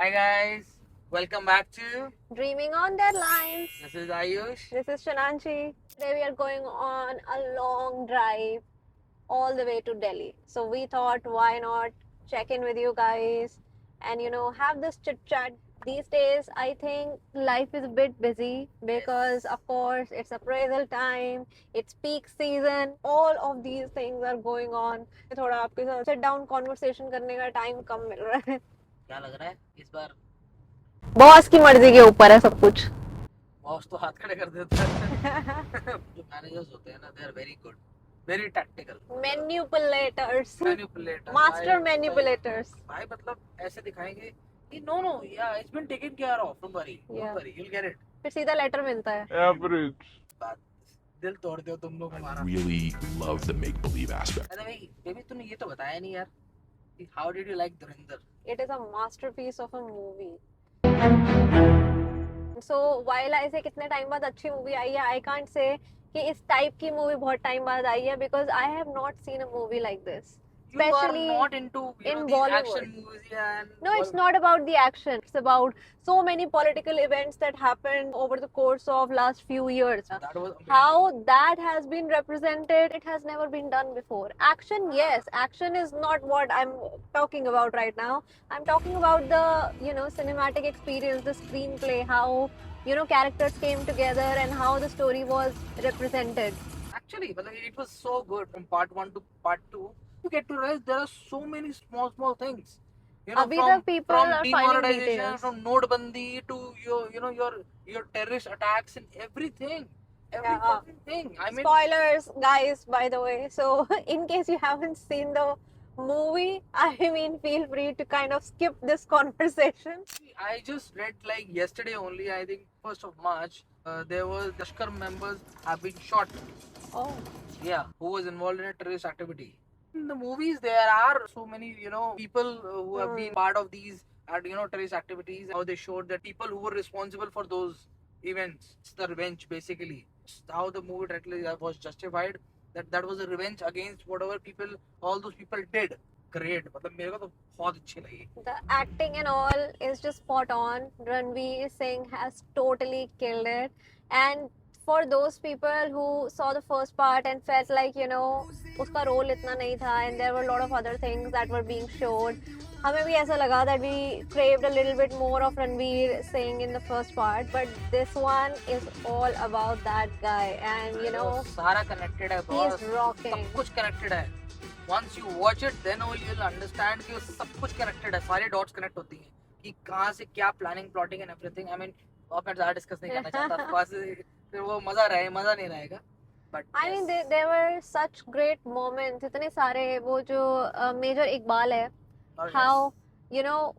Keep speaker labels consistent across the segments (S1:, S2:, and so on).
S1: Hi guys, welcome back to
S2: Dreaming on Deadlines.
S1: this is Ayush.
S2: This is Shananchi. Today we are going on a long drive all the way to Delhi. So we thought, why not check in with you guys and have this chit chat. These days, I think life is a bit busy because, of course, it's appraisal time, it's peak season, all of these things are going on. थोड़ा आपके साथ sit down conversation करने का time कम मिल रहा है.
S1: क्या लग रहा है इस बार
S2: बॉस की मर्जी के ऊपर है सब कुछ.
S1: बॉस तो हाथ खड़े कर देता है जो मैनेजर्स होते हैं ना they are very good very tactical
S2: Manipulators.
S1: Manipulator
S2: Master manipulators.
S1: भाई मतलब ऐसे दिखाएंगे कि नो नो या it's been taken care of don't worry you will get it
S2: फिर सीधा लेटर मिलता है.
S3: Average.
S1: बात दिल तोड़ दो तुम लोग हमारा
S4: really love the make believe aspect.
S1: अरे भाई बेबी तूने ये तो बताया नहीं यार how did you like Dhurandhar
S2: It is a masterpiece of a movie. So while I say कितने टाइम बाद अच्छी मूवी आई है, I can't say कि इस टाइप की मूवी बहुत टाइम बाद आई है because I have not seen a movie like this. Especially
S1: you are not into
S2: in
S1: these
S2: Bollywood.
S1: action movies and
S2: No, it's not about the action. It's about so many political events that happened over the course of last few years.
S1: that was amazing.
S2: How that has been represented, it has never been done before. Action, yes. Action is not what I'm talking about right now. I'm talking about the, cinematic experience, the screenplay, how, characters came together and how the story was represented.
S1: Actually, but it was so good from part 1 to part 2. You get to realize there are so many small things.
S2: Abhi the people
S1: from
S2: are finding
S1: demonetization,
S2: details.
S1: from Nodebandi to your terrorist attacks and everything. Every
S2: Yeah.
S1: fucking thing. I mean,
S2: Spoilers, guys, by the way. So, in case you haven't seen the movie, feel free to kind of skip this conversation.
S1: I just read like yesterday only, I think 1st of March, there was Lashkar members have been shot.
S2: Oh.
S1: Yeah, who was involved in a terrorist activity. In the movies, there are so many, people who have been part of these, terrorist activities. How they showed that people who were responsible for those events, it's the revenge basically. It's how the movie directly was justified. That was a revenge against whatever people, all those people did. Great. मतलब मेरे को तो बहुत अच्छी लगी.
S2: The acting and all is just spot on. Ranveer Singh has totally killed it. And for those people who saw the first part and felt like, उसका role इतना नहीं था and there were a lot of other things that were being showed. हमें भी ऐसा लगा that we craved a little bit more of Ranveer Singh in the first part, but this one is all about that guy and
S1: सारा connected है
S2: he is rocking.
S1: सब कुछ connected है. Once you watch it, then only you'll understand कि वो सब कुछ connected है, सारे dots connect होती हैं कि कहाँ से क्या planning, plotting and everything. I mean, अब मैं ज़्यादा discuss नहीं करना चाहता, वहाँ से फिर वो मज़ा नहीं रहेगा. But
S2: I mean, there were such great moments. इतने सारे वो जो मेजर इकबाल है, how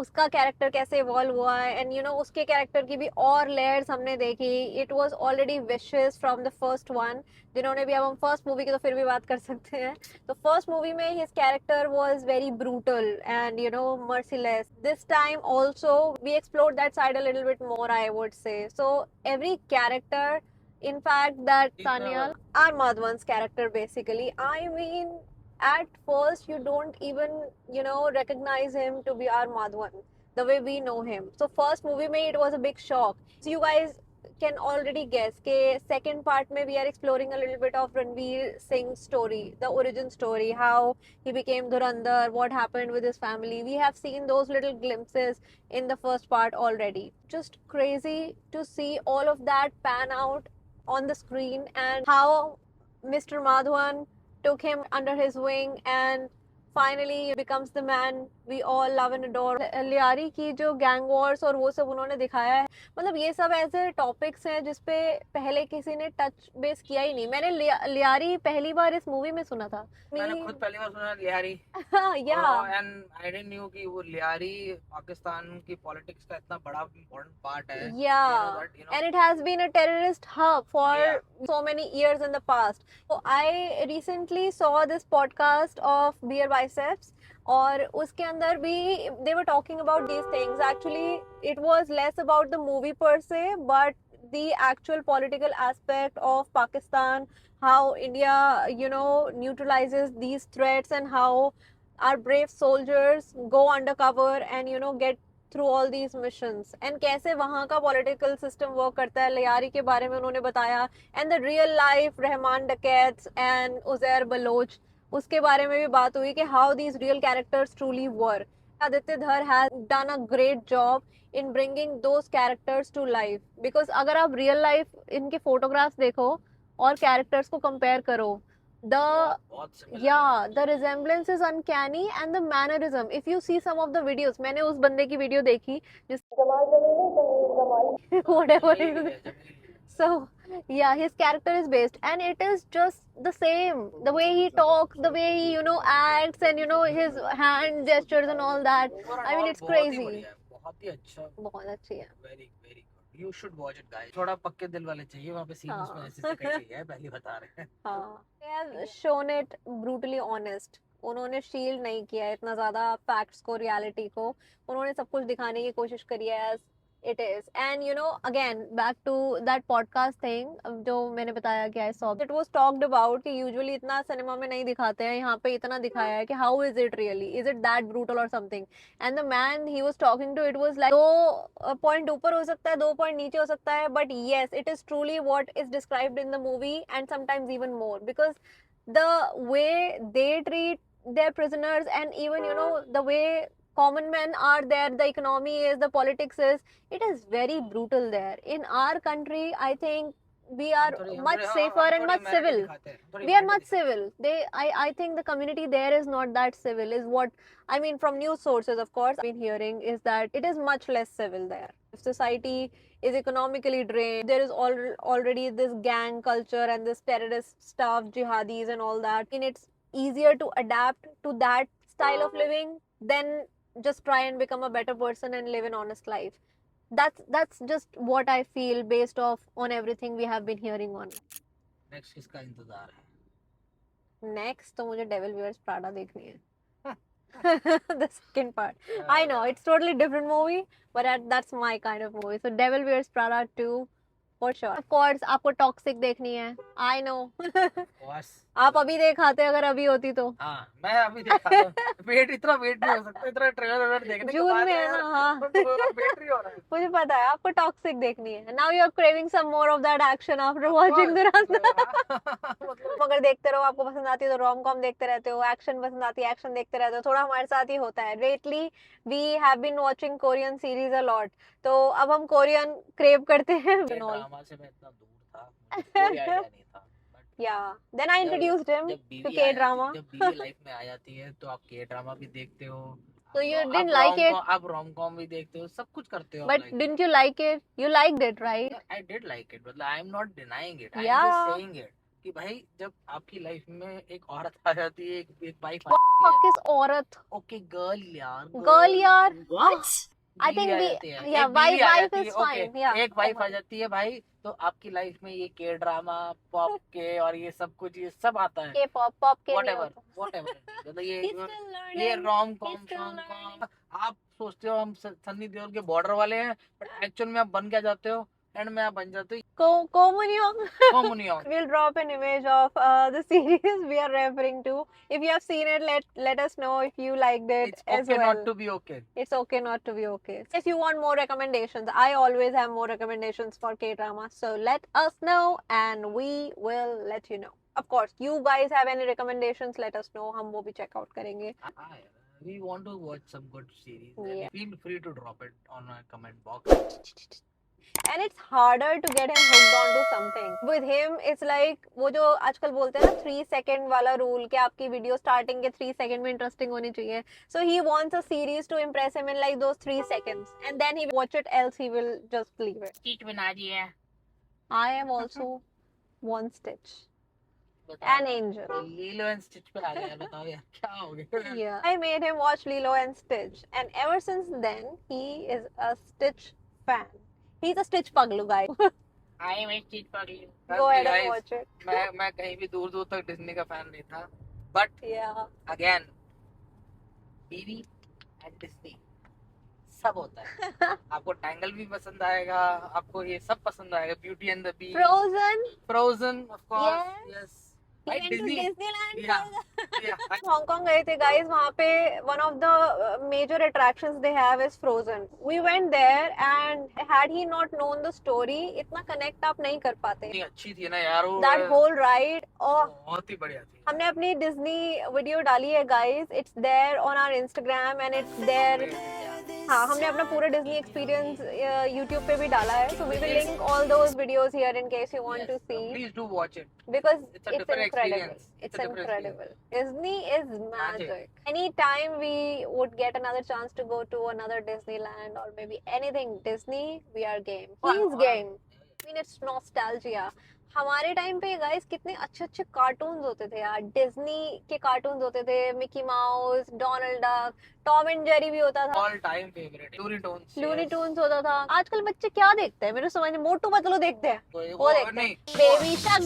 S2: उसका कैरेक्टर कैसे इवॉल्व हुआ है एंड उसके कैरेक्टर की भी और लेयर्स हमने देखी. It was already wishes from the first one. जिन्होंने भी, अब हम फर्स्ट मूवी की तो फिर भी बात कर सकते हैं. तो फर्स्ट मूवी में his character was very brutal and merciless. This time also we explored that side a little bit more, I would say. So every character, in fact, that Sanyal, our Madhavan's character basically, at first you don't even recognize him to be our Madhavan the way we know him. So first movie mein it was a big shock. So you guys can already guess ke second part mein we are exploring a little bit of Ranveer Singh's story, the origin story, how he became Dhurandhar, what happened with his family. We have seen those little glimpses in the first part already. Just crazy to see all of that pan out on the screen and how Mr. Madhavan took him under his wing and finally becomes the man we all love and adore. Lyari की जो gang Wars और वो सब उन्होंने दिखाया है, मतलब ये सब ऐसे टॉपिक्स हैं जिसपे पहले किसी ने टच बेस किया ही नहीं. मैंने लियारी पहली बार इस मूवी में सुना था.
S1: मैंने खुद पहली बार सुना Lyari.
S2: Yeah.
S1: And I didn't knew कि वो लियारी पाकिस्तान की पॉलिटिक्स का इतना बड़ा important part है.
S2: Yeah. And it has been a terrorist hub for so many years in the past. So I recently saw this podcast of Beer Biceps और उसके अंदर भी they were talking about these things. Actually, it was less about the movie per se, but the actual political aspect of Pakistan, how India, neutralizes these threats and how our brave soldiers go undercover and, get through all these missions and कैसे वहाँ का political system work करता है, लियारी के बारे में उन्होंने बताया, and the real life Rahman डकैत and उजैर बलोच, उसके बारे में भी बात हुई कि how these real characters truly were. Aditya Dhar has done a great job in bringing those characters to life, because अगर आप real life इनके photographs देखो और characters को compare करो,
S1: बहुत similar है।
S2: yeah, the resemblance is uncanny and the mannerism. If you see some of the videos, मैंने उस बंदे की वीडियो देखी जिस जमाल जमीली जमील जमाल whatever
S1: जमील
S2: it
S1: है,
S2: is.
S1: Jameel.
S2: So yeah, his character is based and it is just the same. The way he talks, the way he acts, and his hand gestures and all that. I mean, it's
S1: बहुत ही
S2: crazy.
S1: बढ़िया है, बहुत ही अच्छा।
S2: बहुत अच्छी है.
S1: Very very good, you should watch it guys. थोड़ा पक्के दिल वाले चाहिए, वहाँ पे सीन्स में
S2: हाँ.
S1: ऐसे से कहीं है, पहले बता रहे हैं।
S2: हाँ. They have shown it brutally honest. उन्होंने शील्ड नहीं किया है इतना ज्यादा फैक्ट्स को, रियलिटी को. उन्होंने सब कुछ दिखाने की कोशिश करी है as it is. And again back to that podcast thing जो मैंने बताया कि I saw, it was talked about कि usually इतना सिनेमा में नहीं दिखाते हैं, यहाँ पे इतना दिखाया है कि how is it really, is it that brutal or something. And the man he was talking to, it was like 2 point ऊपर हो सकता है, 2 point नीचे हो सकता है, but yes, it is truly what is described in the movie and sometimes even more, because the way they treat their prisoners and even the way common men are there, the economy is, the politics is, it is very brutal there. In our country, I think we are much safer and much civil. We are much civil. I think the community there is not that civil, is what I mean from news sources, of course, I've been hearing is that it is much less civil there. If society is economically drained, there is already this gang culture and this terrorist stuff, jihadis and all that, and it's easier to adapt to that style of living than just try and become a better person and live an honest life. That's just what I feel based off on everything we have been hearing on.
S1: Next किसका इंतजार है?
S2: Next तो मुझे Devil Wears Prada देखनी है. The second part. I know it's totally different movie, but that's my kind of movie. So Devil Wears Prada 2 for sure. Of course आपको Toxic देखनी है. I know.
S1: बस
S2: आप अभी देखाते अगर अभी होती तो.
S1: हाँ, मैं अभी देखा था। इतना वेट नहीं हो सकता, इतना ट्रेलर देखने के
S2: जून
S1: बाद
S2: में है
S1: यार,
S2: ना, हाँ.
S1: वेट नहीं हो रहा है।
S2: मुझे पता है आपको टॉक्सिक देखनी है. Now you are craving some more of that action after watching Durandar. अगर देखते रहो, आपको पसंद आती है तो रोम कॉम देखते रहते हो, एक्शन पसंद आती है एक्शन देखते रहते हो, थोड़ा हमारे साथ ही होता है. Lately we have been watching Korean series a lot, तो अब हम कोरियन क्रेव करते हैं.
S1: ड्रामा से मैं इतना दूर था, मुझे कोई आइडिया नहीं था.
S2: Yeah, then I introduced him
S1: जब
S2: to
S1: बीवी
S2: K-drama.
S1: जब बीवी लाइफ में आ जाती है तो आप के ड्रामा भी देखते हो.
S2: So you
S1: आप
S2: didn't like it?
S1: आप रोम कॉम भी देखते हो, सब कुछ करते हो.
S2: But didn't you like it? You liked it, right?
S1: I did like it, मतलब I am not denying it. I am
S2: Yeah.
S1: just saying it कि भाई जब आपकी लाइफ में एक औरत आ जाती है, एक वाइफ
S2: Fuck is औरत.
S1: ओके गर्ल यार,
S2: Girl यार.
S3: What?
S2: I think
S1: बीवी आ
S2: we,
S1: जाती है,
S2: yeah,
S1: एक बीवी आ
S2: wife
S1: जाती
S2: is
S1: है, okay,
S2: fine. Yeah.
S1: एक वाइफ आ जाती है भाई, तो आपकी लाइफ में ये के ड्रामा, पॉप के और ये सब कुछ, ये सब आता है.
S2: K-pop, pop के नहीं
S1: whatever
S2: होता.
S1: whatever मतलब
S2: He's still
S1: ये
S2: learning.
S1: Rom com
S2: He's still learning.
S1: आप सोचते हो हम सन्नी देओल के बॉर्डर वाले हैं, बट एक्चुअल में आप बन क्या जाते हो, एंड में आप बन जाते हो
S2: Komunyon.
S1: कॉमुनियन.
S2: We'll drop an image of the series we are referring to. If you have seen it, let us know if you liked it
S1: It's
S2: as
S1: okay
S2: well.
S1: not to be okay.
S2: It's okay not to be okay. If you want more recommendations, I always have more recommendations for K-drama. So let us know and we will let you know. Of course, you guys have any recommendations, let us know. हम वो भी check out करेंगे.
S1: We want to watch some good series.
S2: Yeah.
S1: Feel free to drop it on a comment box.
S2: And it's harder to get him hooked onto something. With him, it's like वो जो आजकल बोलते हैं ना 3 second वाला rule कि आपकी video starting के 3 second में इंटरेस्टिंग होनी चाहिए. So he wants a series to impress him in like those 3 seconds, and then he will watch it, else he will just leave it.
S1: Stitch बना दिया.
S2: I am also one Stitch, an angel.
S1: Lilo and stitch पे आ गया, बताओ यार क्या हो गया.
S2: Yeah, I made him watch Lilo and Stitch, and ever since then he is a Stitch fan. He's a Stitch paglu guy.
S1: I am a Stitch paglu.
S2: Go ahead and watch it.
S1: मैं कहीं भी दूर दूर तक Disney का fan नहीं था, but
S2: Yeah.
S1: Again TV and Disney सब होता है. आपको टैंगल भी पसंद आएगा, आपको ये सब पसंद आएगा, beauty and the beast,
S2: Frozen.
S1: Frozen of course,
S2: Yes.
S1: Yes.
S2: He
S1: Right,
S2: went to
S1: Disney.
S2: Disneyland.
S1: Yeah, yeah.
S2: Hong Kong गए थे गाइस, वहाँ पे one of the major attractions they have is Frozen. We went there and had he not known the story, इतना connect आप नहीं कर पाते.
S1: इतनी अच्छी थी ना यार वो,
S2: That whole ride, और
S1: बहुत ही बढ़िया थी.
S2: हमने अपनी डिज्नी वीडियो डाली है guys, it's there on our Instagram and it's there. हाँ, हमने अपना पूरा डिज्नी एक्सपीरियंस यूट्यूब पे भी डाला है, so we will link all those videos here in case you want to see,
S1: Please do watch it.
S2: because
S1: It's a
S2: it's
S1: different
S2: incredible.
S1: experience.
S2: It's
S1: It's a different
S2: incredible. Disney is
S1: Magic.
S2: magic. Anytime we would get another chance to go to another Disneyland or maybe anything Disney, we are game. He's game. I mean, it's nostalgia. हमारे time पे guys कितने अच्छे अच्छे cartoons होते थे यार. Disney के cartoons होते थे, Mickey Mouse, Donald Duck, Tom and Jerry भी होता था,
S1: All time favorite. Looney Tunes.
S2: Looney Tunes होता था. आजकल बच्चे क्या देखते हैं, मेरे समझ में मोटू पतलू देखते हैं, वो देखते हैं बेबी शार्क,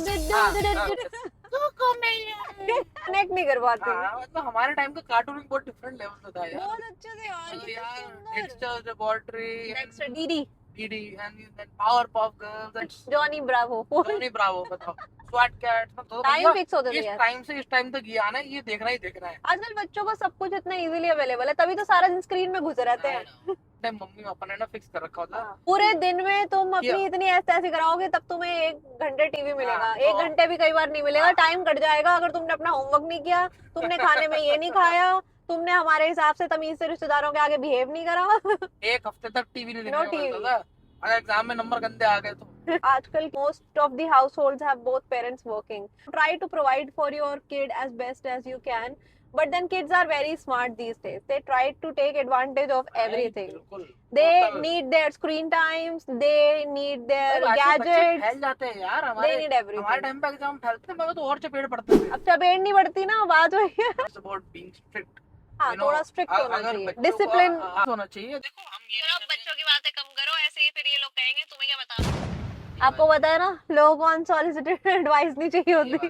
S2: कनेक्ट नहीं कर पाते.
S1: मतलब हमारे टाइम का कार्टून बहुत डिफरेंट लेवल पे था यार.
S2: बहुत अच्छे थे यार,
S1: मतलब
S2: कितने
S1: यार,
S2: सुंदर.
S1: Dexter's Laboratory,
S2: next DD,
S1: DD, and then Powerpuff Girls, and
S2: Johnny Bravo.
S1: Johnny Bravo, बताओ. SWAT Cats, मतलब
S2: टाइम फिक्स होते थे
S1: इस
S2: यार.
S1: टाइम से इस टाइम तक ये आना है, ये देखना ही देखना है.
S2: आजकल बच्चों को सब कुछ इतना इजीली अवेलेबल है, तभी तो सारा दिन स्क्रीन में घुसे रहते हैं.
S1: टाइम मम्मी पापा ने ना फिक्स कर रखा होता.
S2: पूरे दिन में तुम अपनी
S1: Yeah.
S2: इतनी ऐसी कराओगे तब तुम्हें 1 घंटे टीवी मिलेगा,
S1: हाँ,
S2: 1 घंटे भी कई बार नहीं मिलेगा. टाइम कट जाएगा अगर तुमने अपना होमवर्क नहीं किया, तुमने खाने में ये नहीं खाया, तुमने हमारे हिसाब से तमीज से रिश्तेदारों के आगे बिहेव नहीं करा.
S1: एक हफ्ते तक टीवी नहीं
S2: No
S1: देखने को
S2: TV.
S1: मिलता था. अगर एग्जाम में नंबर गंदे आ गए तो
S2: आजकल most of the households have both parents working. Try to provide for your kid as best as you can, but then kids are very smart these days. They try to take advantage of everything.
S1: बिल्कुल.
S2: They
S1: Total.
S2: need their screen times, they need their
S1: अरे आजकल बच्चे
S2: gadgets,
S1: फैल जाते हैं यार.
S2: they
S1: हमारे
S2: need
S1: हमारे
S2: everything.
S1: टाइम पे एग्जाम फैलते थे, मगर तो और चपेट पड़ते थे.
S2: अब चपेट नहीं पड़ती ना, बात वही है.
S1: It's about being strict.
S2: हाँ,
S1: You know,
S2: थोड़ा स्ट्रिक्ट होना
S1: अगर
S2: चाहिए,
S1: बच्चों को
S2: डिसिप्लिन.
S1: होना चाहिए. देखो हम ये नहीं करते.
S2: बच्चों की बातें कम करो, ऐसे ही फिर ये लोग कहेंगे तुम्हें क्या पता. आपको पता है ना, लोगों को अनसॉलिसिटेड एडवाइस नहीं चाहिए होती.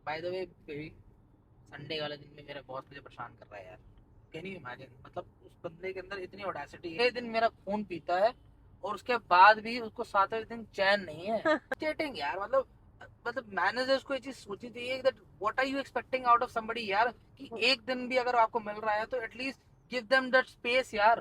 S1: By the way baby, Sunday वाले दिन में मेरा बॉस मुझे परेशान कर रहा है यार. कैन यू इमेजिन, मतलब उस बंदे के अंदर इतनी ऑडेसिटी है. दिन मेरा खून पीता है और उसके बाद भी उसको 7वें दिन चैन नहीं है. चेटिंग यार, मतलब मैनेजर्स को ये चीज सोचनी चाहिए that what are you expecting out of somebody यार, कि एक दिन भी अगर आपको मिल रहा है तो at least give them that space यार.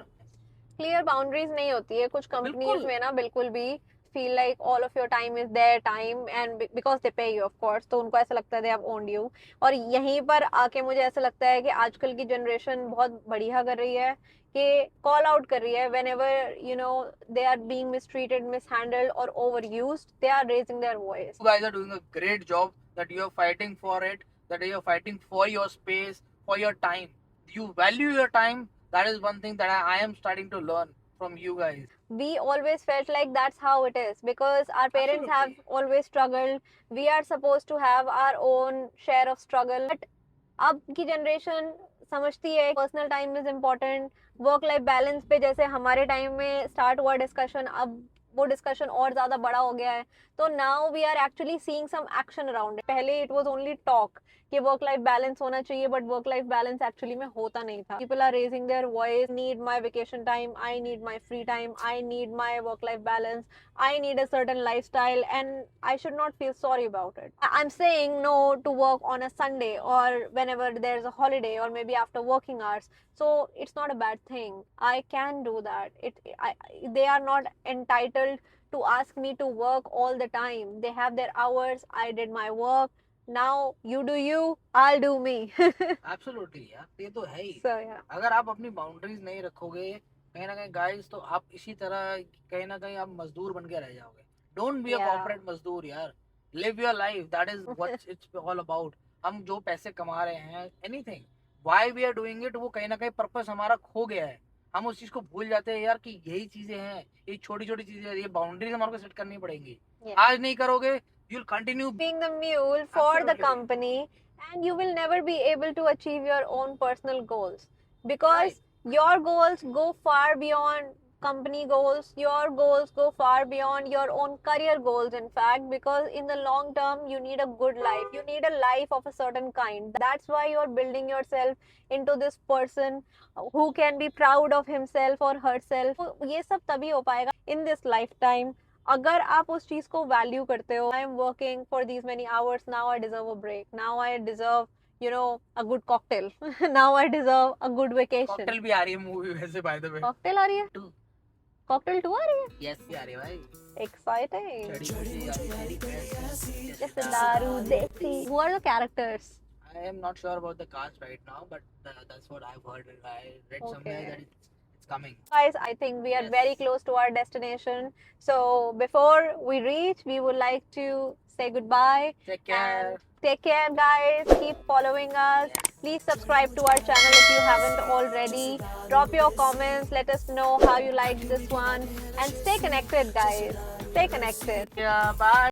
S2: क्लियर बाउंड्रीज नहीं होती है कुछ कंपनीज
S1: बिल्कुल.
S2: में ना, बिल्कुल भी. Feel like all of your time is their time and because they पे यू ऑफ कोर्स, तो उनको ऐसा लगता है दे हैव ओन्ड यू. और यहीं पर आके मुझे ऐसा लगता है कि आजकल की जनरेशन बहुत बढ़िया कर रही है कि कॉल आउट कर रही है whenever you know they are being mistreated, mishandled or overused, they are raising their voice.
S1: You guys are doing a great job, that you are fighting for it, that you are fighting for your space, for your time. You value your time. That is one thing that I am starting to learn from you guys.
S2: We always felt like that's how it is because our parents have
S1: Absolutely.
S2: always struggled. We are supposed to have our own share of struggle, but अब की generation समझती है personal time is important. Work life balance पे जैसे हमारे time में start हुआ discussion, अब वो डिस्कशन और ज्यादा बड़ा हो गया है. तो now we are actually seeing some action around. पहले इट वाज ओनली टॉक कि वर्क लाइफ बैलेंस होना चाहिए, but work life balance actually में होता नहीं था. People are raising their voice, need my vacation time, I need my free time, I need my work life balance, I need a certain lifestyle and I should not feel sorry about it. I'm saying no to work on a Sunday or whenever there's a holiday or maybe after working hours. So it's not a bad thing. I can do that. They are not entitled to ask me to work all the time. They have their hours. I did my work. Now you do you, I'll do me.
S1: Absolutely यार, ये तो है ही.
S2: So yeah.
S1: अगर आप अपनी boundaries नहीं रखोगे कहीं ना कहीं गाइस, तो आप इसी तरह कहीं ना कहीं आप मजदूर बन के रह जाओगे. Don't be a
S2: Yeah.
S1: Corporate मजदूर यार. Live your life, that is what it's all about. हम जो पैसे कमा रहे हैं, anything why we are doing it, वो कहीं ना कहीं पर्पस हमारा खो गया है. हम उस चीज को भूल जाते हैं यार कि यही चीजें हैं, ये छोटी छोटी चीजें, ये बाउंड्रीज हमारे को सेट करनी पड़ेंगी.
S2: Yeah.
S1: आज नहीं करोगे, you will continue.
S2: Being the mule for the
S1: Absolutely.
S2: company, and you will never be able to achieve your own personal goals because your goals go far beyond company goals. Your goals go far beyond your own career goals, in fact, because in the long term you need a good life, you need a life of a certain kind. That's why you're building yourself into this person who can be proud of himself or herself. ये सब तभी हो पाएगा in this lifetime अगर आप उस चीज को वैल्यू करते हो, I am working for these many hours, now I deserve a break, now I deserve a good cocktail. Now I deserve a good vacation.
S1: Cocktail भी आ रही है मूवी वैसे by the way.
S2: Cocktail आ रही है?
S1: 2.
S2: Cocktail 2 आ रही है?
S1: Yes भी आ रही है भाई.
S2: Exciting.
S1: चढ़ी मुझे आ रही है.
S2: जैसे दारू देसी. Who are the characters?
S1: I am not sure about the cast right now, but that's what I've heard. I read somewhere
S2: Okay.
S1: that it's coming.
S2: Guys, I think we are
S1: Yes.
S2: very close to our destination. So before we reach, we would like to say goodbye.
S1: Take care.
S2: And take care, guys. Keep following us.
S1: Yes.
S2: Please subscribe to our channel if you haven't already. Drop your comments. Let us know how you liked this one. And stay connected, guys. Stay connected.
S1: Yeah, bye.